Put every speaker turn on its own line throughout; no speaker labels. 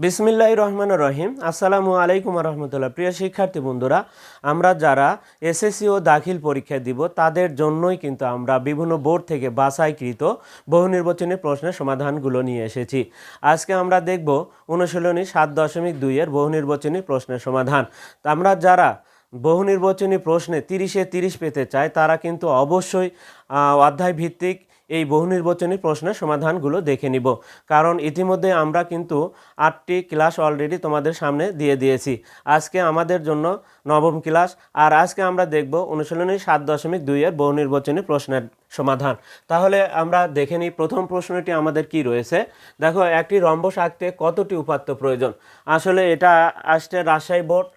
বিসমিল্লাহির রহমানির রহিম। আসসালামু আলাইকুম রহমতুল্লাহ। প্রিয় শিক্ষার্থী বন্ধুরা, আমরা যারা এসএসসি ও দাখিল পরীক্ষা দিব তাদের জন্যই কিন্তু আমরা বিভিন্ন বোর্ড থেকে বাছাইকৃত বহু নির্বাচনী প্রশ্নের সমাধানগুলো নিয়ে এসেছি। আজকে আমরা দেখব অনুশীলনী 7.2 এর বহু নির্বাচনী প্রশ্নের সমাধান। আমরা যারা বহু নির্বাচনী প্রশ্নে 30-এ 30 পেতে চায় তারা কিন্তু অবশ্যই অধ্যায় ভিত্তিক এই বহু নির্বাচনী প্রশ্নের সমাধানগুলো দেখে নিব, কারণ ইতিমধ্যে আমরা কিন্তু 8টি ক্লাস অলরেডি তোমাদের সামনে দিয়ে দিয়েছি। আজকে আমাদের জন্য নবম ক্লাস, আর আজকে আমরা দেখব অনুশীলনী 7.2 এর বহু নির্বাচনী প্রশ্নের সমাধান। তাহলে আমরা দেখে নিই প্রথম প্রশ্নটি আমাদের কি রয়েছে। দেখো, একটি রম্বস আঁকতে কতটি উপাত্ত প্রয়োজন। আসলে এটা আসছে রাজশাহী বোর্ড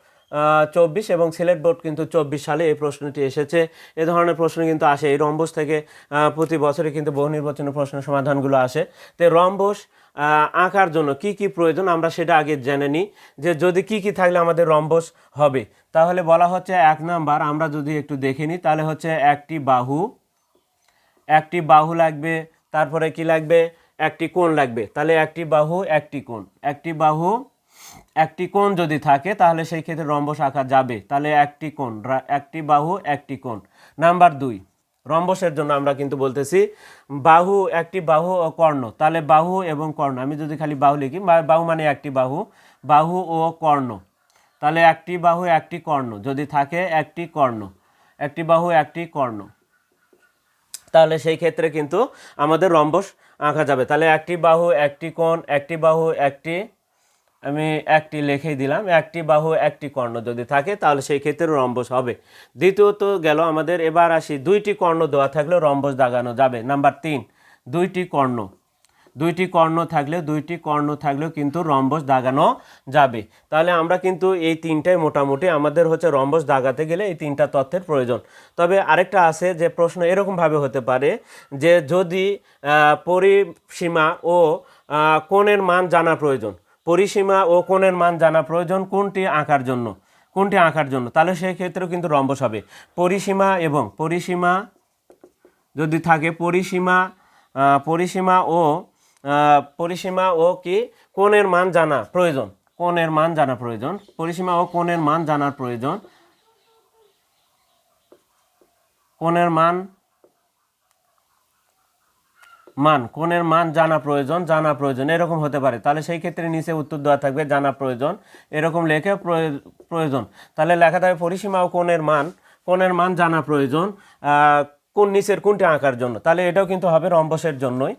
24 এবং সিলেট বোর্ড কিন্তু 24 সালে এই প্রশ্নটি এসেছে। এ ধরনের প্রশ্ন কিন্তু আসে এই রম্বস থেকে, প্রতি বছরে কিন্তু বহু নির্বাচনী প্রশ্নের সমাধানগুলো আসে। তো রম্বস আঁকার জন্য কি কি প্রয়োজন আমরা সেটা আগে জেনে নিই, যে যদি কি কি থাকলে আমাদের রম্বস হবে। তাহলে বলা হচ্ছে 1 নাম্বার আমরা যদি একটু দেখে নিই, তাহলে হচ্ছে একটি বাহু লাগবে, তারপরে কি লাগবে, একটি কোণ লাগবে। তাহলে একটি বাহু একটি কোণ যদি থাকে তাহলে সেই ক্ষেত্রে রম্বস আঁকা যাবে। তাহলে একটি বাহু একটি কোণ। নাম্বার 2, রম্বসের জন্য আমরা কিন্তু বলতেছি একটি বাহু ও কর্ণ। তাহলে বাহু এবং কর্ণ, আমি যদি খালি বাহু লিখি, বাহু মানে একটি বাহু ও কর্ণ। তাহলে একটি বাহু একটি কর্ণ যদি থাকে, একটি বাহু একটি কর্ণ, তাহলে সেই ক্ষেত্রে কিন্তু আমাদের রম্বস আঁকা যাবে। তাহলে একটি বাহু একটি কোণ, আমি একটি লিখেই দিলাম, একটি বাহু একটি কর্ণ যদি থাকে তাহলে সেই ক্ষেত্রে রম্বস হবে। দ্বিতীয়ত গেল আমাদের। এবার আসি, 2টি কর্ণ দেওয়া থাকলেও রম্বস দাগানো যাবে। নাম্বার 3, 2টি কর্ণ থাকলেও কিন্তু রম্বস দাগানো যাবে। তাহলে আমরা কিন্তু এই 3টাই মোটামুটি আমাদের হচ্ছে রম্বস দাগাতে গেলে এই 3টা তথ্যের প্রয়োজন। তবে আরেকটা আছে যে প্রশ্ন এরকমভাবে হতে পারে যে যদি পরিসীমা ও কোণের মান জানা প্রয়োজন, কোনটি আঁকার জন্য, তাহলে সেই ক্ষেত্রেও কিন্তু রম্বস হবে। পরিসীমা যদি থাকে, পরিসীমা ও কি কোণের মান জানা প্রয়োজন, পরিসীমা ও কোণের মান জানার প্রয়োজন, কোণের মান জানা প্রয়োজন এরকম হতে পারে। তাহলে সেই ক্ষেত্রে নিচে উত্তর দেওয়া থাকবে জানা প্রয়োজন, এরকম লেখে প্রয়োজন। তাহলে লেখা থাকবে পরিসীমা ও কোণের মান জানা প্রয়োজন কোন নিচের কোনটি আঁকার জন্য। তাহলে এটাও কিন্তু হবে রম্বসের জন্যই,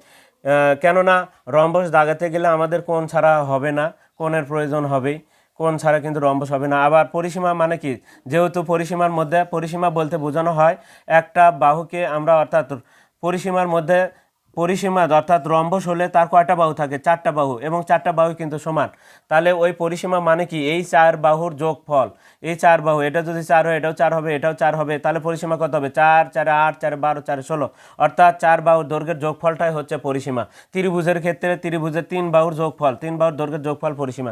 কেননা রম্বস দাগাতে গেলে আমাদের কোণ ছাড়া হবে না, কোণের প্রয়োজন হবেই, কোণ ছাড়া কিন্তু রম্বস হবে না। আবার পরিসীমা মানে কি, যেহেতু পরিসীমা বলতে বোঝানো হয় একটা বাহুকে আমরা, অর্থাৎ পরিসীমা অর্থাৎ রম্বস হলে তার কয়টা বাহু থাকে, 4টা বাহু, এবং 4টা বাহু কিন্তু সমান। তাহলে ওই পরিসীমা মানে কি, এই 4 বাহুর যোগফল, এই 4 বাহু, এটা যদি 4 হয় এটাও 4 হবে, এটাও 4 হবে, তাহলে পরিসীমা কত হবে, 4 4 8 4 12 4 16, অর্থাৎ 4 বাহুর দৈর্ঘ্যের যোগফলটাই হচ্ছে পরিসীমা। ত্রিভুজের ক্ষেত্রে ত্রিভুজের 3 বাহুর দৈর্ঘ্যের যোগফল পরিসীমা।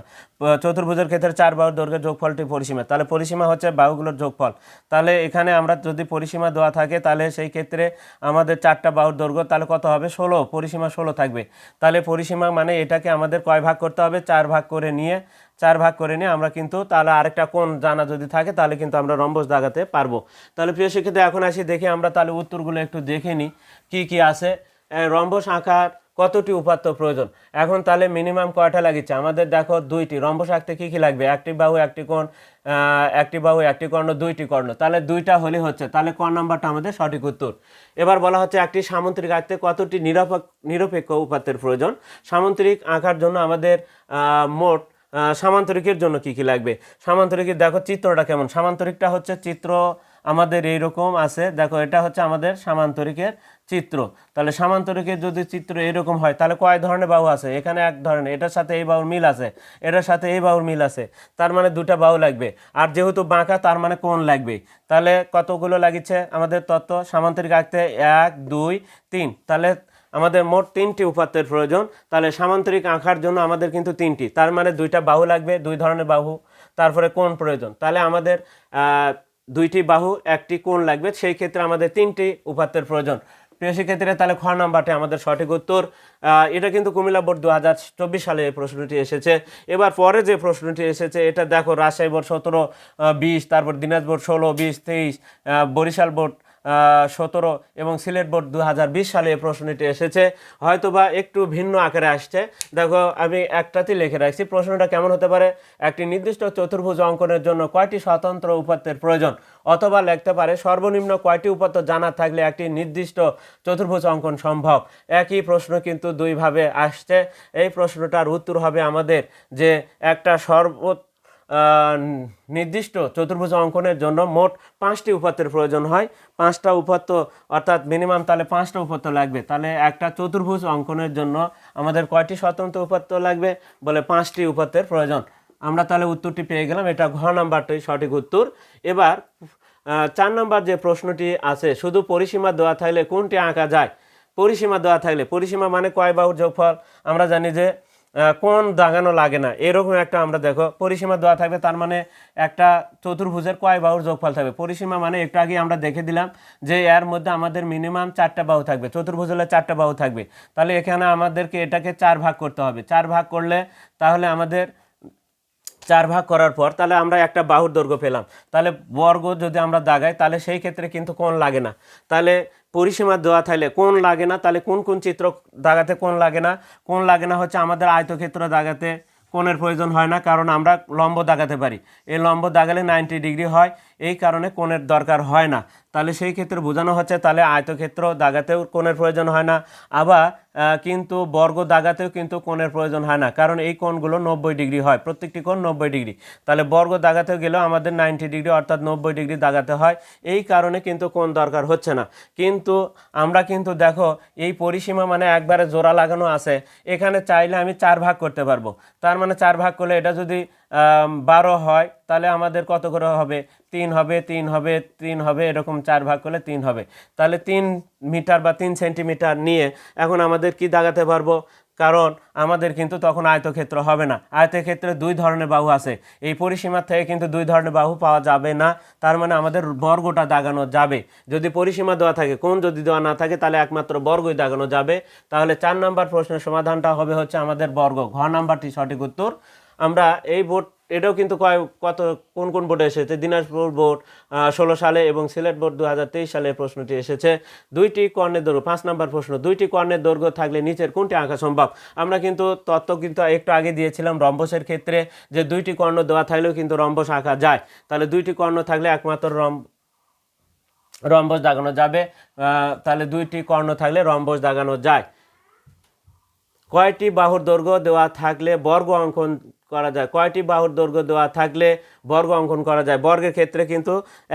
চতুর্ভুজের ক্ষেত্রে 4 বাহুর দৈর্ঘ্যের যোগফলটি পরিসীমা। তাহলে পরিসীমা হচ্ছে বাহুগুলোর যোগফল। তাহলে এখানে আমরা যদি পরিসীমা দেওয়া থাকে তাহলে সেই ক্ষেত্রে আমাদের 4টা বাহুর দৈর্ঘ্য তাহলে কত হবে, 16, পরিসীমা 16 থাকবে। তাহলে পরিসীমা মানে এটাকে আমাদের কয় ভাগ করতে হবে, 4 ভাগ করে নিয়ে আমরা কিন্তু তাহলে আরেকটা কোণ জানা যদি থাকে তাহলে কিন্তু আমরা রম্বস দাগাতে পারবো। তাহলে প্রিয় শিক্ষার্থী, এখন আসি দেখি আমরা তাহলে উত্তরগুলো একটু দেখে নিই কি আছে। রম্বস আঁকার কতটি উপাত্ত প্রয়োজন। এখন তাহলে মিনিমাম কয়টা লাগিচ্ছে আমাদের, দেখো 2টি। রম্বস আঁকতে কি লাগবে, একটি বাহু একটি কোণ, একটি কর্ণ, 2টি কর্ণ। তাহলে 2টা হলে হচ্ছে, তাহলে ক নাম্বারটা আমাদের সঠিক উত্তর। এবার বলা হচ্ছে একটি সামুদ্রিক আঁকতে কতটি নিরপেক্ষ উপাত্তের প্রয়োজন। সামুদ্রিক আঁকার জন্য আমাদের মোট সামান্তরিকের জন্য কি লাগবে। সামান্তরিকের দেখো চিত্রটা কেমন, সামান্তরিকটা হচ্ছে চিত্র আমাদের এইরকম আছে, দেখো এটা হচ্ছে আমাদের সামান্তরিকের চিত্র। তাহলে সামান্তরিকের যদি চিত্র এরকম হয় তাহলে কয় ধরনের বাহু আছে, এখানে এক ধরনের, এটার সাথে এই বাহুর মিল আছে, এটার সাথে এই বাহুর মিল আছে, তার মানে 2টা বাহু লাগবে। আর যেহেতু বাঁকা তার মানে কোণ লাগবে। তাহলে কতগুলো লাগিচ্ছে আমাদের তত্ত্ব, সামান্তরিক আঁকতে 1 2 3, তাহলে আমাদের মোট 3টি উপাত্তের প্রয়োজন। তাহলে সামান্তরিক আঁকার জন্য আমাদের কিন্তু 3টি, তার মানে 2টা বাহু লাগবে, 2 ধরনের বাহু, তারপরে কোণ প্রয়োজন। তাহলে আমাদের 2টি বাহু একটি কোণ লাগবে, সেই ক্ষেত্রে আমাদের 3টি উপাত্তের প্রয়োজন। প্রিয় শিক্ষার্থীরা, তাহলে খ নাম্বারটি আমাদের সঠিক উত্তর। এটা কিন্তু কুমিল্লা বোর্ড 2024 সালে এই প্রশ্নটি এসেছে। এবার পরে যে প্রশ্নটি এসেছে এটা দেখো, রাজশাহী বোর্ড 17-20, তারপর দিনাজপুর বোর্ড 16-20-23, বরিশাল বোর্ড 17 এবং সিলেট বোর্ড 2020 সালে এই প্রশ্নটি এসেছে। হয়তোবা একটু ভিন্ন আকারে আসছে। দেখো আমি একটাতেই লিখে রাখছি। প্রশ্নটা কেমন হতে পারে, একটি নির্দিষ্ট চতুর্ভুজ অঙ্কনের জন্য কয়টি স্বতন্ত্র উপাত্তের প্রয়োজন, অথবা লিখতে পারে সর্বনিম্ন কয়টি উপাত্ত জানা থাকলে একটি নির্দিষ্ট চতুর্ভুজ অঙ্কন সম্ভব। একই প্রশ্ন কিন্তু দুইভাবে আসছে। এই প্রশ্নটার উত্তর হবে আমাদের যে একটা নির্দিষ্ট চতুর্ভুজ অঙ্কনের জন্য মোট 5টি উপাত্তের প্রয়োজন হয়। 5টা উপাত্ত অর্থাৎ মিনিমাম তাহলে 5টা উপাত্ত লাগবে। তাহলে একটা চতুর্ভুজ অঙ্কনের জন্য আমাদের কয়টি স্বতন্ত্র উপাত্ত লাগবে, বলে 5টি উপাত্তের প্রয়োজন। আমরা তাহলে উত্তরটি পেয়ে গেলাম, এটা ঘ নাম্বারটাই সঠিক উত্তর। এবার 4 নাম্বার যে প্রশ্নটি আছে, শুধু পরিসীমা দেওয়া থাকলে কোনটি আঁকা যায়। পরিসীমা দেওয়া থাকলে, পরিসীমা মানে কয় বাহুর যোগফল, আমরা জানি যে কোণ দাগানো লাগে না, এরকম একটা আমরা দেখো পরিসীমা দেওয়া থাকবে, তার মানে একটা চতুর্ভুজের কয় বাহুর যোগফল থাকবে। পরিসীমা মানে একটু আগে আমরা দেখে দিলাম যে এর মধ্যে আমাদের মিনিমাম 4টা বাহু থাকবে, চতুর্ভুজ হলে 4টা বাহু থাকবে। তাহলে এখানে আমাদেরকে এটাকে 4 ভাগ করতে হবে। 4 ভাগ করলে তাহলে আমাদের 4 ভাগ করার পর তাহলে আমরা একটা বাহুর দৈর্ঘ্য পেলাম। তাহলে বর্গ যদি আমরা দাগাই তাহলে সেই ক্ষেত্রে কিন্তু কোণ লাগে না। তাহলে পরিসীমা দেওয়া থাকলে কোণ লাগে না, তাহলে কোন কোন চিত্র দাগাতে কোণ লাগে না? কোণ লাগে না হচ্ছে আমাদের আয়তক্ষেত্র দাগাতে কোণের প্রয়োজন হয় না, কারণ আমরা লম্ব দাগাতে পারি। এই লম্ব দাগালে 90 ডিগ্রি হয়, এই কারণে কোণের দরকার হয় না। তাহলে সেই ক্ষেত্রে বোঝানো হচ্ছে তাহলে আয়তক্ষেত্র দাগাতেও কোণের প্রয়োজন হয় না, আবার কিন্তু বর্গ দাগাতেও কিন্তু কোণের প্রয়োজন হয় না, কারণ এই কোণগুলো 90 ডিগ্রি হয়, প্রত্যেকটি কোণ 90 ডিগ্রি। তাহলে বর্গ দাগাতেও গেলেও আমাদের 90 ডিগ্রি অর্থাৎ 90 ডিগ্রি দাগাতে হয়, এই কারণে কিন্তু কোণ দরকার হচ্ছে না। কিন্তু আমরা কিন্তু দেখো এই পরিসীমা মানে একবারে জোড়া লাগানো আছে, এখানে চাইলে আমি 4 ভাগ করতে পারবো। তার মানে 4 ভাগ করলে এটা যদি 12 হয় তাহলে আমাদের কত করে হবে, 3 হবে, 3 হবে, 3 হবে, এরকম 4 ভাগ করলে 3 হবে। তাহলে 3 মিটার বা 3 সেন্টিমিটার নিয়ে এখন আমাদের কি দাগাতে পারবো, কারণ আমাদের কিন্তু তখন আয়তক্ষেত্র হবে না। আয়তক্ষেত্রে 2 ধরনের বাহু আছে, এই পরিসীমার থেকে কিন্তু 2 ধরনের বাহু পাওয়া যাবে না, তার মানে আমাদের বর্গটা দাগানো যাবে। যদি পরিসীমা দেওয়া থাকে, কোণ যদি দেওয়া না থাকে, তাহলে একমাত্র বর্গই দাগানো যাবে। তাহলে 4 নাম্বার প্রশ্নের সমাধানটা হবে হচ্ছে আমাদের বর্গ, ঘ নাম্বারটি সঠিক উত্তর। আমরা এই বোর্ড এটাও কিন্তু কোন কোন বোর্ডে এসেছে, দিনাজপুর বোর্ড 16 সালে এবং সিলেট বোর্ড 2023 সালে প্রশ্নটি এসেছে। 2টি কর্ণের দৈর্ঘ্য, 5 নাম্বার প্রশ্ন, 2টি কর্ণের দৈর্ঘ্য থাকলে নিচের কোনটি আঁকা সম্ভব। আমরা কিন্তু তত্ত্ব কিন্তু একটু আগে দিয়েছিলাম রম্বসের ক্ষেত্রে, যে 2টি কর্ণ দেওয়া থাকলেও কিন্তু রম্বস আঁকা যায়। তাহলে 2টি কর্ণ থাকলে একমাত্র রম্বস দাগানো যাবে। তাহলে 2টি কর্ণ থাকলে রম্বস দাগানো যায়। কয়টি বাহুর দৈর্ঘ্য দেওয়া থাকলে বর্গ অঙ্কন করা যায়, কয়টি বাহুর দৈর্ঘ্য দেওয়া থাকলে বর্গ অঙ্কন করা যায়। বর্গের ক্ষেত্রে কিন্তু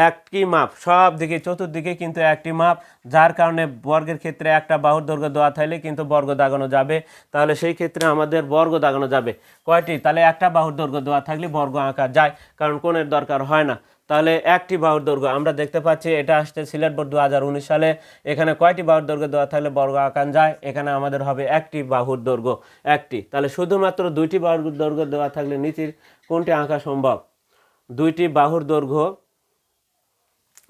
একটি মাপ, সব দিকে চতুর্দিকে কিন্তু একটি মাপ, যার কারণে বর্গের ক্ষেত্রে একটা বাহুর দৈর্ঘ্য দেওয়া থাকলে কিন্তু বর্গ দাগানো যাবে। তাহলে সেই ক্ষেত্রে আমাদের বর্গ দাগানো যাবে কয়টি, তাহলে একটা বাহুর দৈর্ঘ্য দেওয়া থাকলে বর্গ আঁকা যায়, কারণ কোণের দরকার হয় না। তাহলে একটি বাহুর দৈর্ঘ্য আমরা দেখতে পাচ্ছি, এটা আসছে সিলেট বোর্ড 2019 সালে। এখানে কয়টি বাহুর দৈর্ঘ্য দেওয়া থাকলে বর্গ আঁকান যায়, এখানে আমাদের হবে একটি বাহুর দৈর্ঘ্য, একটি। তাহলে শুধুমাত্র 2টি বাহুর দৈর্ঘ্য দেওয়া থাকলে নিচের কোনটি আঁকা সম্ভব। 2টি বাহুর দৈর্ঘ্য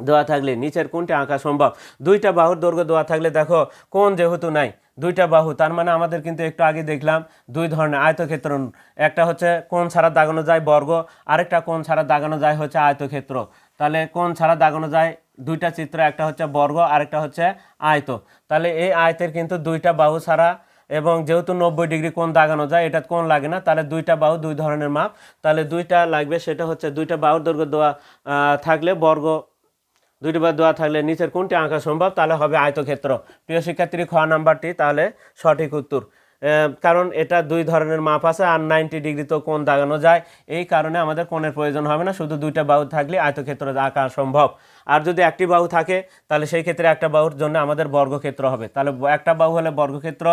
দেওয়া থাকলে নিচের কোনটি আঁকা সম্ভব। 2টা বাহুর দৈর্ঘ্য দেওয়া থাকলে দেখো কোণ যেহেতু নাই, 2টা বাহু, তার মানে আমাদের কিন্তু একটু আগে দেখলাম 2 ধরনের আয়তক্ষেত্র, একটা হচ্ছে কোণ ছাড়া দাগানো যায় বর্গ, আরেকটা কোণ ছাড়া দাগানো যায় হচ্ছে আয়তক্ষেত্র। তাহলে কোণ ছাড়া দাগানো যায় 2টা চিত্র, একটা হচ্ছে বর্গ আরেকটা হচ্ছে আয়ত। তাহলে এই আয়তের কিন্তু 2টা বাহু ছাড়া, এবং যেহেতু 90 ডিগ্রি কোণ দাগানো যায়, এটা কোণ লাগে না, তাহলে 2টা বাহু 2 ধরনের মাপ, তাহলে 2টা লাগবে। সেটা হচ্ছে 2টা বাহুর দৈর্ঘ্য দেওয়া থাকলে বর্গ, 2টি বাহু দেওয়া থাকলে নিচের কোনটি আঁকা সম্ভব, তাহলে হবে আয়তক্ষেত্র। প্রিয় শিক্ষার্থী, খ নাম্বারটি তাহলে সঠিক উত্তর, কারণ এটা 2 ধরনের মাপ আছে আর 90 ডিগ্রি তো কোণ দাগানো যায়, এই কারণে আমাদের কোণের প্রয়োজন হবে না, শুধু 2টা বাহু থাকলে আয়তক্ষেত্র আঁকা সম্ভব। আর যদি একটি বাহু থাকে তাহলে সেই ক্ষেত্রে একটা বাহুর জন্য আমাদের বর্গক্ষেত্র হবে। তাহলে একটা বাহু হলে বর্গক্ষেত্র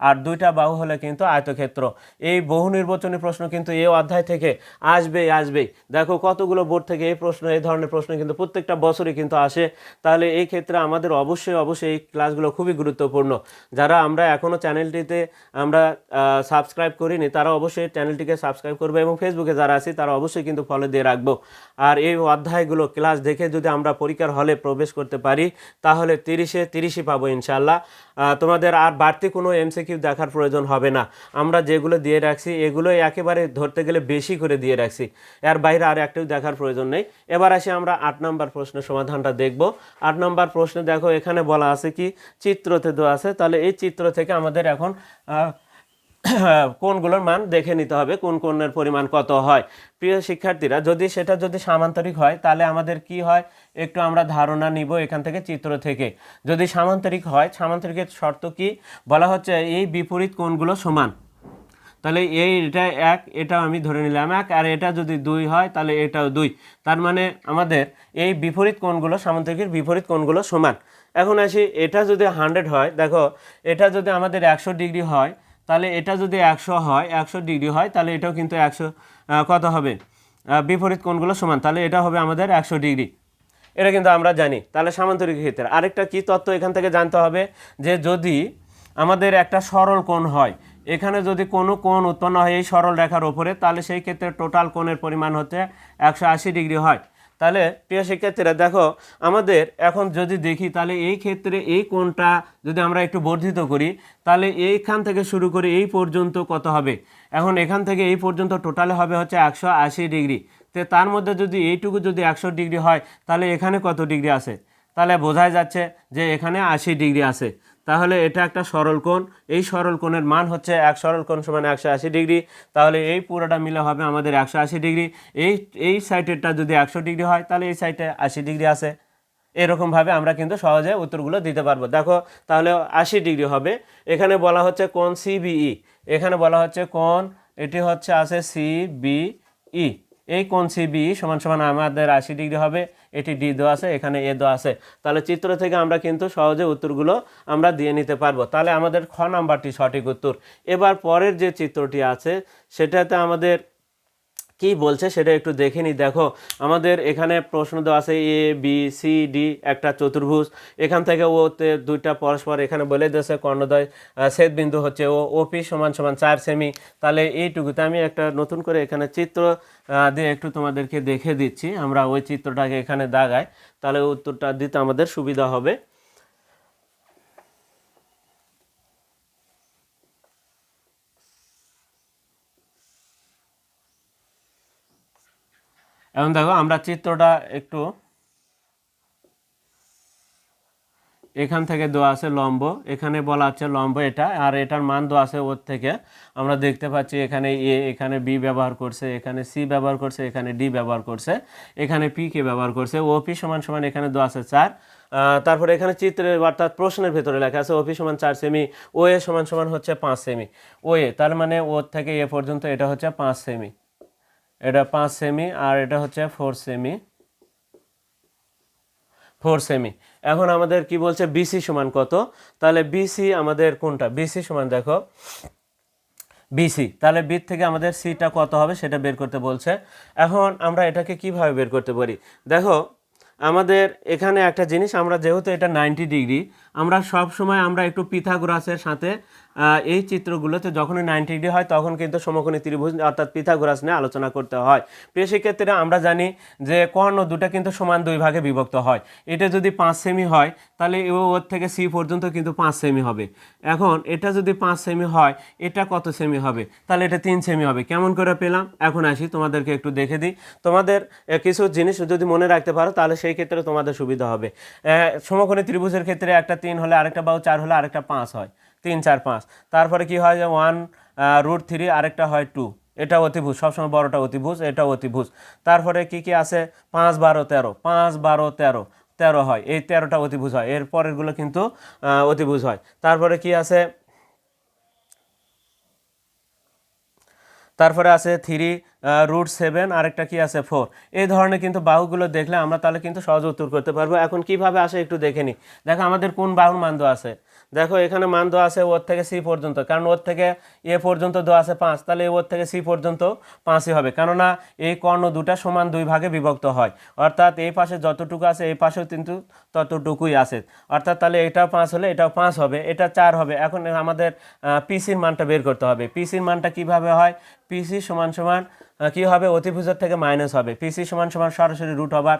আর 2টা বাহু হলে কিন্তু আয়তক্ষেত্র। এই বহু নির্বাচনী প্রশ্ন কিন্তু এই অধ্যায় থেকে আসবেই। দেখো কতগুলো বোর্ড থেকে এই ধরনের প্রশ্ন কিন্তু প্রত্যেকটা বছরই কিন্তু আসে। তাহলে এই ক্ষেত্রে আমাদের অবশ্যই এই ক্লাসগুলো খুবই গুরুত্বপূর্ণ। যারা আমরা এখনও চ্যানেলটিতে আমরা সাবস্ক্রাইব করিনি তারা অবশ্যই চ্যানেলটিকে সাবস্ক্রাইব করবে, এবং ফেসবুকে যারা আছি তারা অবশ্যই কিন্তু ফলো দিয়ে রাখবো। আর এই অধ্যায়গুলো ক্লাস দেখে যদি আমরা পরীক্ষার হলে প্রবেশ করতে পারি তাহলে 30-এ 30ই পাবো ইনশাল্লাহ। তোমাদের আর বাড়তি কোনো এমসিকিউ দেখার প্রয়োজন হবে না। আমরা যেগুলো দিয়ে রাখছি এগুলোই একেবারে ধরতে গেলে বেশি করে দিয়ে রাখছি, এর বাইরে আর একটাও দেখার প্রয়োজন নেই। এবার আসি আমরা 8 নম্বর প্রশ্নের সমাধানটা দেখব। 8 নম্বর প্রশ্নে দেখো এখানে বলা আছে কি, চিত্রতে দেওয়া আছে, তাহলে এই চিত্র থেকে আমাদের এখন কোণগুলোর মান দেখে নিতে হবে, কোন কোণের পরিমাণ কত হয়। প্রিয় শিক্ষার্থীরা, যদি সামান্তরিক হয় তাহলে আমাদের কি হয় একটু আমরা ধারণা নিব এখান থেকে, চিত্র থেকে। যদি সামান্তরিক হয়, সামান্তরিকের শর্ত কি বলা হচ্ছে, এই বিপরীত কোণগুলো সমান, তাহলে এটা 1, এটা আমি ধরে নিলাম 1, আর এটা যদি 2 হয় তাহলে এটাও 2। তার মানে আমাদের এই বিপরীত কোণগুলো, সামান্তরিকের বিপরীত কোণগুলো সমান। এখন আসি, এটা যদি 100 হয়, দেখো এটা যদি আমাদের 100 ডিগ্রি হয়, তাহলে এটা যদি 100 হয়, 100 ডিগ্রি হয়, তাহলে এটাও কিন্তু 100 কত হবে, বিপরীত কোণগুলো সমান, তাহলে এটা হবে আমাদের 100 ডিগ্রি। এটা কিন্তু আমরা জানি। তাহলে সামান্তরিক ক্ষেত্রে আরেকটা কি তত্ত্ব এখান থেকে জানতে হবে, যে যদি আমাদের একটা সরল কোণ হয়, এখানে যদি কোনো কোণ উৎপন্ন হয় এই সরল রেখার ওপরে, তাহলে সেই ক্ষেত্রে টোটাল কোণের পরিমাণ হচ্ছে 180 ডিগ্রি হয়। তাহলে প্রিয় শিক্ষার্থীরা দেখো, আমাদের এখন যদি দেখি তাহলে এই ক্ষেত্রে এই কোণটা যদি আমরা একটু বর্ধিত করি, তাহলে এইখান থেকে শুরু করে এই পর্যন্ত কত হবে, এখন এখান থেকে এই পর্যন্ত টোটালে হবে হচ্ছে 180 ডিগ্রি। তো তার মধ্যে যদি এইটুকু যদি 100 ডিগ্রি হয়, তাহলে এখানে কত ডিগ্রি আছে, তাহলে বোঝাই যাচ্ছে যে এখানে 80 ডিগ্রি আছে। তাহলে এটা একটা সরল কোণ, এই সরল কোণের মান হচ্ছে, এক সরল কোণ সমান 180 ডিগ্রি। তাহলে এই পুরোটা মিলে হবে আমাদের 180 ডিগ্রি। এই সাইডেরটা যদি 100 ডিগ্রি হয়, তাহলে এই সাইডে 80 ডিগ্রি আছে। এরকমভাবে আমরা কিন্তু সহজে উত্তরগুলো দিতে পারবো। দেখো তাহলে 80 ডিগ্রি হবে। এখানে বলা হচ্ছে কোণ সিবিই, এখানে বলা হচ্ছে কোণ, এটি হচ্ছে আছে সিবিই, এই কোণ সিবিই সমান সমান আমাদের 80 ডিগ্রি হবে। এটি ডি দেওয়া আছে, এখানে এ দেওয়া আছে। তাহলে চিত্র থেকে আমরা কিন্তু সহজে উত্তরগুলো আমরা দিয়ে নিতে পারবো। তাহলে আমাদের খ নাম্বারটি সঠিক উত্তর। এবার পরের যে চিত্রটি আছে সেটাতে আমাদের কি বলছে সেটা একটু দেখে নিই। দেখো আমাদের এখানে প্রশ্ন দেওয়া আছে এ বি সি ডি একটা চতুর্ভুজ, এখান থেকে ওতে দুইটা পরস্পর এখানে বলে দিয়েছে কর্ণদ্বয় ছেদ বিন্দু হচ্ছে ওপি সমান সমান 4 সেমি। তাহলে এইটুকুতে আমি একটা নতুন করে এখানে চিত্র দিয়ে একটু তোমাদেরকে দেখে দিচ্ছি। আমরা ওই চিত্রটাকে এখানে দাগাই, তাহলে উত্তরটা দিতে আমাদের সুবিধা হবে। এখন দেখো আমরা চিত্রটা একটু, এখান থেকে দেওয়া আছে লম্ব, এখানে বলা আছে লম্ব এটা, আর এটার মান দেওয়া আছে ওর থেকে আমরা দেখতে পাচ্ছি এখানে এ, এখানে বি ব্যবহার করছে, এখানে সি ব্যবহার করছে, এখানে ডি ব্যবহার করছে, এখানে পি কে ব্যবহার করছে। ওপি সমান সমান এখানে দেওয়া আছে 4। তারপরে এখানে চিত্রের অর্থাৎ প্রশ্নের ভেতরে লেখা আছে ওপি সমান 4 সেমি, ও এ সমান সমান হচ্ছে 5 সেমি। ও এ তার মানে ওর থেকে এ পর্যন্ত এটা হচ্ছে 5 সেমি, এটা 5 সেমি, আর এটা হচ্ছে 4 সেমি, 4 সেমি। এখন আমাদের কি বলছে বিসি সমান কত, তাহলে বিসি আমাদের কোনটা, বিসি সমান দেখো বিসি, তাহলে বি থেকে আমাদের সিটা কত হবে সেটা বের করতে বলছে। এখন আমরা এটাকে কিভাবে বের করতে পারি, দেখো আমাদের এখানে একটা জিনিস, আমরা যেহেতু এটা 90 ডিগ্রি, আমরা সব সময় আমরা একটু পিথাগোরাসের সাথে এই চিত্রগুলোতে যখনই 90 ডিগ্রি হয় তখন কিন্তু সমকোণী ত্রিভুজ অর্থাৎ পিথাগোরাস নিয়ে আলোচনা করতে হয়। প্রিয় শিক্ষার্থীরা, আমরা জানি যে কর্ণ দুটো কিন্তু সমান 2 ভাগে বিভক্ত হয়। এটা যদি 5 সেমি হয় তাহলে ওর থেকে সি পর্যন্ত কিন্তু 5 সেমি হবে। এখন এটা যদি 5 সেমি হয়, এটা কত সেমি হবে, তাহলে এটা 3 সেমি হবে। কেমন করে পেলাম, এখন আসি তোমাদেরকে একটু দেখে দিই। তোমাদের কিছু জিনিস যদি মনে রাখতে পারো তাহলে সেই ক্ষেত্রে তোমাদের সুবিধা হবে। সমকোণী ত্রিভুজের ক্ষেত্রে একটা 3 হলে আরেকটা বাহু 4 হলে আরেকটা 5 হয়, 3 4 5। তারপরে কি হয় যে 1√3, আরেকটা হয় 2, এটা অতিভুজ, সবসময় বড়টা অতিভুজ, এটা অতিভুজ। তারপরে কি কি আছে 5 12 13, 5 12 13, 13 হয়, এই 13টা অতিভুজ হয়, এর পরেরগুলো কিন্তু অতিভুজ হয়। তারপরে কি আছে, তারপরে আছে 3√7, আরেকটা কি আছে 4। এই ধরনের কিন্তু বাহুগুলো দেখলে আমরা তাহলে কিন্তু সহজে উত্তর করতে পারবো। এখন কিভাবে আসে একটু দেখে নিই। দেখো আমাদের কোন বাহুর মান দেওয়া আছে, দেখো এখানে মান দেওয়া আছে ওর থেকে সি পর্যন্ত, কারণ ওর থেকে এ পর্যন্ত দেওয়া আছে 5, তাহলে ওর থেকে সি পর্যন্ত 5ই হবে, কেননা এই কর্ণ দুটা সমান 2 ভাগে বিভক্ত হয়, অর্থাৎ এই পাশে যতটুকু আছে এই পাশেও কিন্তু ততটুকুই আছে, অর্থাৎ তাহলে এটাও 5 হলে এটাও 5 হবে, এটা 4 হবে। এখন আমাদের পিসির মানটা বের করতে হবে। পিসির মানটা কিভাবে হয়, পিসি সমান সমান কি হবে, অতিভুজের থেকে মাইনাস হবে। পিসি সমান সমান সরাসরি রুট ওভার।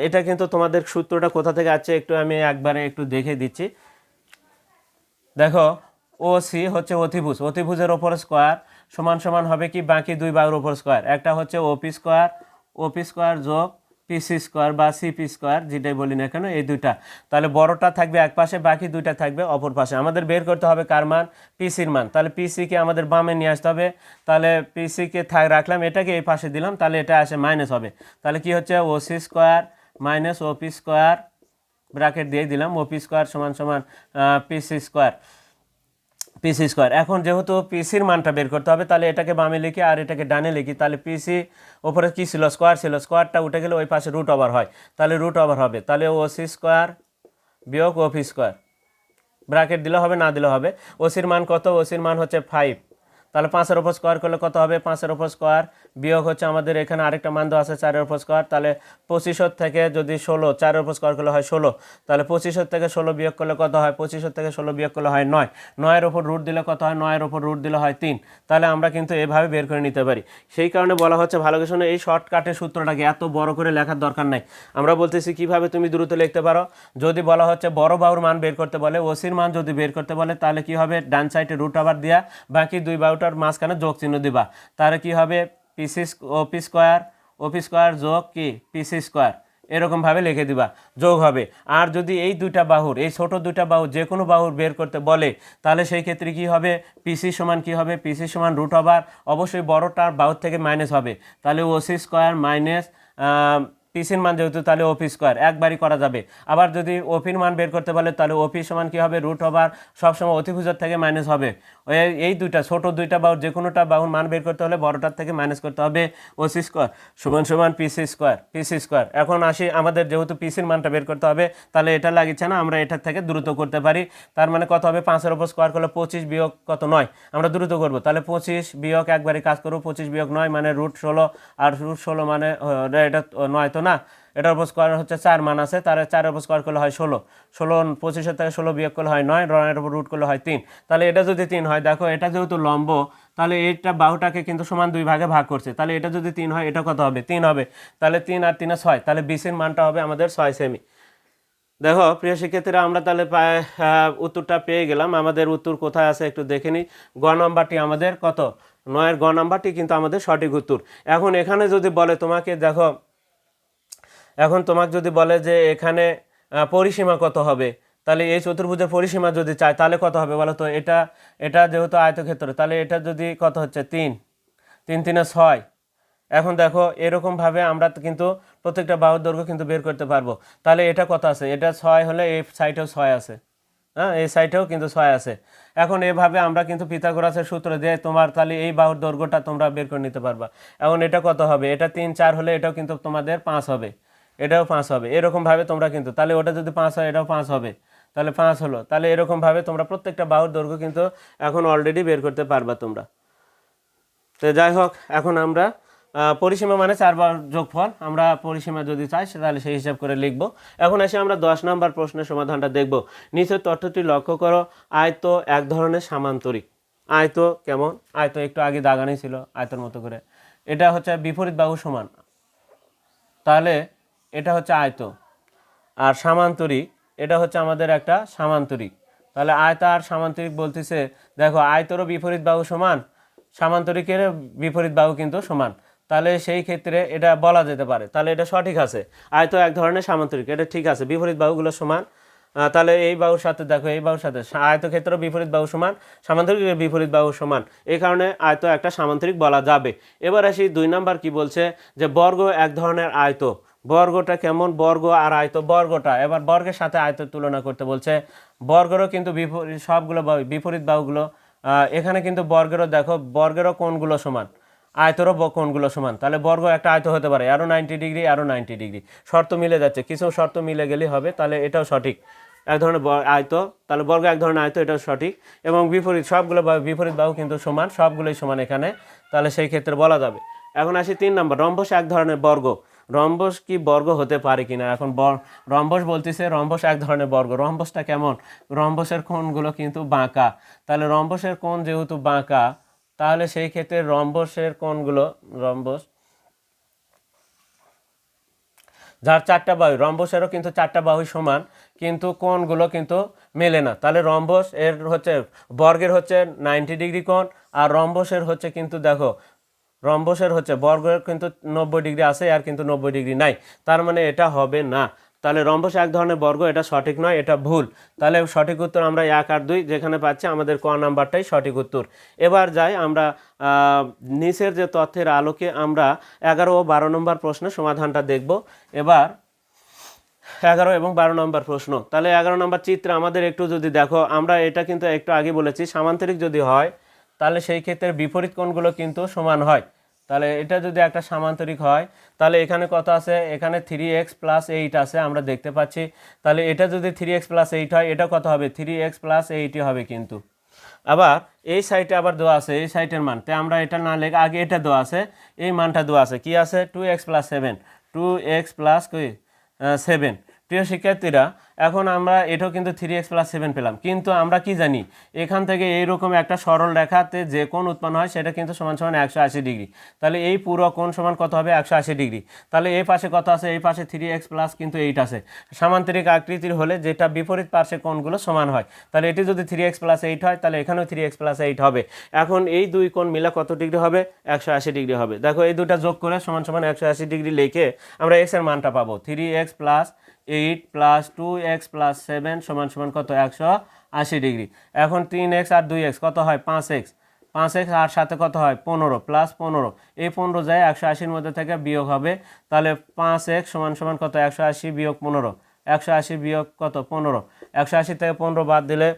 এটা কিন্তু তোমাদের সূত্রটা কোথা থেকে আছে একটু আমি একবারে একটু দেখে দিচ্ছি। দেখো, ও সি হচ্ছে অতিভুজ, অতিভুজের ওপর স্কোয়ার সমান সমান হবে কি বাকি দুই বাহুর ওপর স্কোয়ার। একটা হচ্ছে ওপি স্কোয়ার যোগ পিসি স্কোয়ার বা সিপি স্কোয়ার, যেটাই বলি না কেন, এই দুইটা। তাহলে বড়টা থাকবে এক পাশে, বাকি দুইটা থাকবে অপর পাশে। আমাদের বের করতে হবে কার মান, পিসির মান। তাহলে পিসিকে আমাদের বামে নিয়ে আসতে হবে। তাহলে পিসিকে রাখলাম, এটাকে এই পাশে দিলাম, তাহলে এটা আসে মাইনাস হবে। তাহলে কি হচ্ছে, ওসি স্কোয়ার মাইনাস ওপি স্কোয়ার, ব্র্যাকেট দিয়ে দিলাম, ওপি স্কোয়ার সমান সমান পিসি স্কোয়ার। এখন যেহেতু পিসির মানটা বের করতে হবে, তাহলে এটাকে বামে লিখি আর এটাকে ডানে লিখি। তাহলে পিসি ওপরে কি ছিল, স্কোয়ার ছিল, স্কোয়ারটা উঠে গেলে ওই পাশে রুট ওভার হয়, তাহলে রুট ওভার হবে। তাহলে ওসি স্কোয়ার বিয়োগ ওপি স্কোয়ার, ব্র্যাকেট দিলে হবে না দিলে হবে। ওসির মান কত, ওসির মান হচ্ছে 5। তাহলে 5-এর উপর স্কোয়ার করলে কত হবে, 5-এর উপর স্কোয়ার বিয়োগ হচ্ছে আমাদের এখানে আরেকটা মান দেওয়া আছে 4-এর উপর স্কোয়ার। তাহলে 25 থেকে যদি 16, 4-এর উপর স্কোয়ার করলে হয় 16। তাহলে 25 থেকে 16 বিয়োগ করলে কত হয়, 25 থেকে 16 বিয়োগ করলে হয় 9। 9-এর উপর রুট দিলে কত হয়, 9-এর উপর রুট দিলে হয় 3। তাহলে আমরা কিন্তু এভাবে বের করে নিতে পারি। সেই কারণে বলা হচ্ছে ভালো করে শোনো, এই শর্টকাটের সূত্রটাকে এত বড় করে লেখার দরকার নাই। আমরা বলতেছি কিভাবে তুমি দ্রুত লিখতে পারো। যদি বলা হচ্ছে বড় বাহুর মান বের করতে বলে, ওসির মান যদি বের করতে বলে, তাহলে কি হবে, ডান সাইডে রুট ওভার দিয়া বাকি দুই বাহুটার মাঝখানে যোগ চিহ্ন দিবা। তাহলে কি হবে, ওপি স্কোয়ার যোগ কি পিসি স্কোয়ার, এরকমভাবে লিখে দিবা, যোগ হবে। আর যদি এই দুইটা বাহুর, এই ছোট দুইটা বাহু যে কোনো বাহুর বের করতে বলে, তাহলে সেই ক্ষেত্রে কি হবে, পিসি সমান কি হবে, পিসি সমান রুট ওভার, অবশ্যই বড়টার বাহুর থেকে মাইনাস হবে। তাহলে ওসি স্কোয়ার মাইনাস পিসির মান যেহেতু, তাহলে ওপি স্কোয়ার একবারই করা যাবে। আবার যদি ওপির মান বের করতে বলে, তাহলে ওপি সমান কী হবে, রুট ওভার, সবসময় অতিভুজের থেকে মাইনাস হবে। এই দুইটা ছোট দুইটা বাহুর যে কোনোটা বাহুর মান বের করতে হলে বড়টার থেকে মাইনাস করতে হবে। ওসি স্কোয়ার সমান সমান পিসি স্কোয়ার। এখন আসি, আমাদের যেহেতু পিসির মানটা বের করতে হবে, তাহলে এটা লাগিচ্ছে না, আমরা এটার থেকে দ্রুত করতে পারি। তার মানে কত হবে, 5-এর উপর স্কোয়ার করলে 25 বিয়োগ কত, 9। আমরা দ্রুত করবো, তাহলে 25 বিয়োগ একবারই কাজ করবো, 25 বিয়োগ 9 মানে রুট 16, আর রুট 16 মানে এটা 9 তো না, এটার উপর স্কোয়ার হচ্ছে 4 মান আছে, তার 4-এর উপর স্কোয়ার করলে হয় 16। 25 থেকে 16 বিয়োগ করলে হয় 9, 9-এর উপর রুট করলে হয় 3। তাহলে এটা যদি 3 হয়, দেখো এটা যেহেতু লম্ব, তাহলে এটা বাহুটাকে কিন্তু সমান দুই ভাগে ভাগ করছে। তাহলে এটা যদি 3 হয়, এটা কত হবে, 3 হবে। তাহলে 3 আর 3 6, তাহলে বিসির মানটা হবে আমাদের 6 সেমি। দেখো প্রিয় শিক্ষার্থীরা, আমরা তাহলে উত্তরটা পেয়ে গেলাম। আমাদের উত্তর কোথায় আছে একটু দেখে নিই। গ নাম্বারটি আমাদের কত, 9-এর গ নাম্বারটি কিন্তু আমাদের সঠিক উত্তর। এখন এখানে যদি বলে তোমাকে, দেখো এখন তোমাকে যদি বলে যে এখানে পরিসীমা কত হবে, তাহলে এই চতুর্ভুজের পরিসীমা যদি চায়, তাহলে কত হবে বলো তো। এটা যেহেতু আয়তক্ষেত্র, তাহলে এটা যদি কত হচ্ছে 3, 3 3 6। এখন দেখো এরকমভাবে আমরা কিন্তু প্রত্যেকটা বাহুর দৈর্ঘ্য কিন্তু বের করতে পারবো। তাহলে এটা কত আছে, এটা 6 হলে এই সাইডেও 6 আছে, হ্যাঁ এই সাইডেও কিন্তু 6 আছে। এখন এভাবে আমরা কিন্তু পিথাগোরাসের সূত্র দিয়ে তোমার তাহলে এই বাহুর দৈর্ঘ্যটা তোমরা বের করে নিতে পারবা। এখন এটা কত হবে, এটা 3 4 হলে এটাও কিন্তু তোমাদের 5 হবে, এটাও 5 হবে। এরকমভাবে তোমরা কিন্তু, তাহলে ওটা যদি 5 হয়, এটাও 5 হবে, তাহলে 5 হলো। তাহলে এরকমভাবে তোমরা প্রত্যেকটা বাহুর দৈর্ঘ্য কিন্তু এখন অলরেডি বের করতে পারবা তোমরা। তো যাই হোক, এখন আমরা পরিসীমা মানে 4 বাহুর যোগফল, আমরা পরিসীমা যদি চাই তাহলে সেই হিসাব করে লিখব। এখন এসে আমরা 10 নম্বর প্রশ্নের সমাধানটা দেখব। নিচের তথ্যটি লক্ষ্য করো, আয়ত এক ধরনের সামান্তরিক। আয়ত কেমন, আয়ত একটু আগে দাগানি ছিল আয়তের মতো করে, এটা হচ্ছে বিপরীত বাহু সমান, তাহলে এটা হচ্ছে আয়ত। আর সামান্তরিক, এটা হচ্ছে আমাদের একটা সামান্তরিক। তাহলে আয়ত আর সামান্তরিক বলতেছে, দেখো আয়তরও বিপরীত বাহু সমান, সামান্তরিকের বিপরীত বাহু কিন্তু সমান। তাহলে সেই ক্ষেত্রে এটা বলা যেতে পারে, তাহলে এটা সঠিক আছে। আয়ত এক ধরনের সামান্তরিক, এটা ঠিক আছে, বিপরীত বাহুগুলো সমান। তাহলে এই বাহুর সাথে দেখো, এই বাহুর সাথে আয়তক্ষেত্র বিপরীত বাহু সমান, সামান্তরিকের বিপরীত বাহু সমান, এই কারণে আয়ত একটা সামান্তরিক বলা যাবে। এবার আসি 2 নাম্বার কি বলছে, যে বর্গ এক ধরনের আয়ত। বর্গটা কেমন, বর্গ আর আয়ত, বর্গটা এবার বর্গের সাথে আয়তের তুলনা করতে বলছে। বর্গেরও কিন্তু বিপরীত, সবগুলো বিপরীত বাহুগুলো এখানে কিন্তু বর্গেরও দেখো, বর্গেরও কোণগুলো সমান, আয়তেরও কোণগুলো সমান। তাহলে বর্গ একটা আয়ত হতে পারে, আরও 90 ডিগ্রি, আরও 90 ডিগ্রি, শর্ত মিলে যাচ্ছে, কিছু শর্ত মিলে গেলেই হবে। তাহলে এটাও সঠিক, এক ধরনের আয়ত, তাহলে বর্গ এক ধরনের আয়ত, এটাও সঠিক। এবং বিপরীত, সবগুলো বিপরীত বাহু কিন্তু সমান, সবগুলোই সমান এখানে, তাহলে সেই ক্ষেত্রে বলা যাবে। এখন আসি 3 নম্বর, রম্বস এক ধরনের বর্গ। রম্বস কি বর্গ হতে পারে কিনা। এখন রম্বস বলতেছে, রম্বস এক ধরনের বর্গ। রম্বসটা কেমন, রম্বসের কোণগুলো কিন্তু বাঁকা, তাহলে রম্বসের কোণ যেহেতু বাঁকা, তাহলে সেই ক্ষেত্রে রম্বসের কোণগুলো, রম্বস যার চারটা বাহু, রম্বসেরও কিন্তু চারটা বাহু সমান, কিন্তু কোণগুলো কিন্তু মেলে না। তাহলে রম্বস এর হচ্ছে বর্গের হচ্ছে 90 ডিগ্রি কোণ, আর রম্বসের হচ্ছে কিন্তু দেখো রম্বসের হচ্ছে বর্গের কিন্তু 90 ডিগ্রি আছে, আর কিন্তু 90 ডিগ্রি নাই, তার মানে এটা হবে না। তাহলে রম্বস এক ধরনের বর্গ, এটা সঠিক নয়, এটা ভুল। তাহলে সঠিক উত্তর আমরা 1 আর 2 যেখানে পাচ্ছি, আমাদের ক নাম্বারটাই সঠিক উত্তর। এবার যাই আমরা নিচের যে তথ্যের আলোকে আমরা 11 ও 12 নম্বর প্রশ্নের সমাধানটা দেখব। এবার 11 এবং 12 নম্বর প্রশ্ন। তাহলে 11 নম্বর চিত্রে আমাদের একটু যদি দেখো, আমরা এটা কিন্তু একটু আগে বলেছি, সামান্তরিক যদি হয় তাহলে সেই ক্ষেত্রে বিপরীত কোণগুলো কিন্তু সমান হয়। তাহলে এটা যদি একটা সামান্তরিক হয়, তাহলে এখানে কত আছে, এখানে 3x + 8 আছে আমরা দেখতে পাচ্ছি। তাহলে এটা যদি 3x + 8 হয়, এটা কত হবে, 3x + 8 হবে কিন্তু। আবার এই সাইডে আবার দেওয়া আছে এই সাইডের মান, তাই আমরা এটা না লেখে আগে এটা দেওয়া আছে, এই মানটা দেওয়া আছে, কি আছে, 2x + 7, 2x + 7। প্রিয় শিক্ষার্থীরা, এখন আমরা এটাও কিন্তু 3x + 7 পেলাম, কিন্তু আমরা কি জানি, এখান থেকে এইরকম একটা সরল রেখাতে যে কোণ উৎপন্ন হয় সেটা কিন্তু সমান সমান 180 ডিগ্রি। তাহলে এই পুরো কোণ সমান কত হবে, 180 ডিগ্রি। তাহলে এই পাশে কত আছে, এই পাশে 3x + কিন্তু 8 আছে। সামান্তরিক আকৃতির হলে যেটা বিপরীত পার্শ্বে কোণগুলো সমান হয়, তাহলে এটি যদি 3x + 8 হয়, তাহলে এখানেও 3x + 8 হবে। এখন এই দুই কোণ মিলা কত ডিগ্রি হবে, 180 ডিগ্রি হবে। দেখো এই দুটা যোগ করে সমান সমান 180 ডিগ্রি লিখে আমরা x এর মানটা পাবো, 3x + 8 + 2x + 7 সমান সমান কত, 180 ডিগ্রি। এখন 3x আর 2x কত হয়, 5x, 5x আর সাথে কত হয়, 15 + 15, এই 15 যায় 180-র মধ্যে থেকে বিয়োগ হবে। তাহলে 5x সমান সমান কত, 180 - 15, 180 বিয়োগ কত, 15, 180 থেকে 15 বাদ দিলে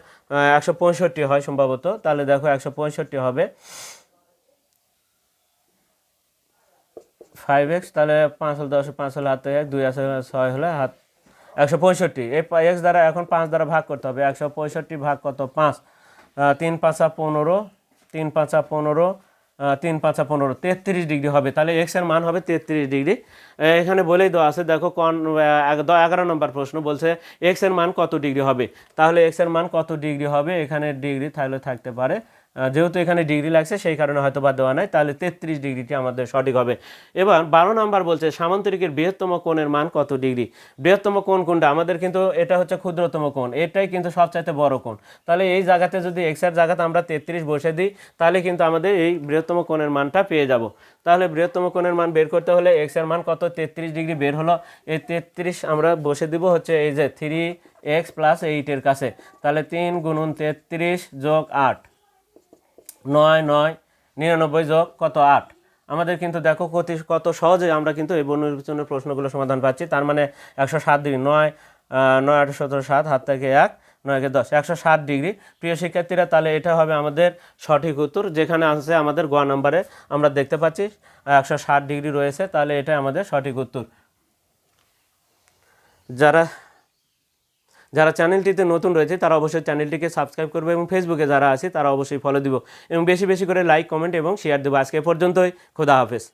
165 হয় সম্ভবত। তাহলে দেখো 165 হবে 5x, তাহলে 5 হলে 10, 5 হলে হাতে 1, 2 আছে 6 হলে হাত 165। এই x দ্বারা এখন 5 দ্বারা ভাগ করতে হবে, 165 ভাগ কত, 5, 3 × 5 = 15, 3 × 5 = 15, 3 × 5 = 15, 33 ডিগ্রি হবে। তাহলে x এর মান হবে 33 ডিগ্রি। এখানে বলেই দেওয়া আছে, দেখো 11 নম্বর প্রশ্ন বলছে x এর মান কত ডিগ্রি হবে। তাহলে x এর মান কত ডিগ্রি হবে, এখানে ডিগ্রি তাহলে থাকতে পারে, যেহেতু এখানে ডিগ্রি লাগছে সেই কারণে হয়তো বা দেওয়া নাই, তাহলে 33 ডিগ্রিটি আমাদের সঠিক হবে। এবার 12 নম্বর বলছে সামান্তরিকের বৃহত্তম কোণের মান কত ডিগ্রি। বৃহত্তম কোণ কোনটা, আমাদের কিন্তু এটা হচ্ছে ক্ষুদ্রতম কোণ, এটাই কিন্তু সবচাইতে বড় কোণ। তাহলে এই জায়গাতে যদি x এর জায়গাতে আমরা 33 বসে দিই, তাহলে কিন্তু আমাদের এই বৃহত্তম কোণের মানটা পেয়ে যাব। তাহলে বৃহত্তম কোণের মান বের করতে হলে x এর মান কত, 33 ডিগ্রি বের হলো। এই 33 আমরা বসে দিব হচ্ছে এই যে 3x + 8 এর কাছে। তাহলে 3 × 33 + 8, 9 9 99 যোগ কত, 8। আমাদের কিন্তু দেখো কত সহজে আমরা কিন্তু এই বর্ণনির্বাচনের প্রশ্নগুলো সমাধান পাচ্ছি। তার মানে 107 ডিগ্রি, 9 9 8 17 7, হাত থেকে 1, 9 × 10, 107 ডিগ্রি। প্রিয় শিক্ষার্থীরা, তাহলে এটা হবে আমাদের সঠিক উত্তর, যেখানে আছে আমাদের গ নম্বরে আমরা দেখতে পাচ্ছি 107 ডিগ্রি রয়েছে, তাহলে এটা আমাদের সঠিক উত্তর। যারা যারা চ্যানেলটিতে নতুন রয়েছে তারা অবশ্যই চ্যানেলটিকে সাবস্ক্রাইব করবে, এবং ফেসবুকে যারা আছে তারা অবশ্যই ফলো দিব, এবং বেশি বেশি করে লাইক, কমেন্ট এবং শেয়ার দেবো। আজকে পর্যন্তই, খোদা হাফেজ।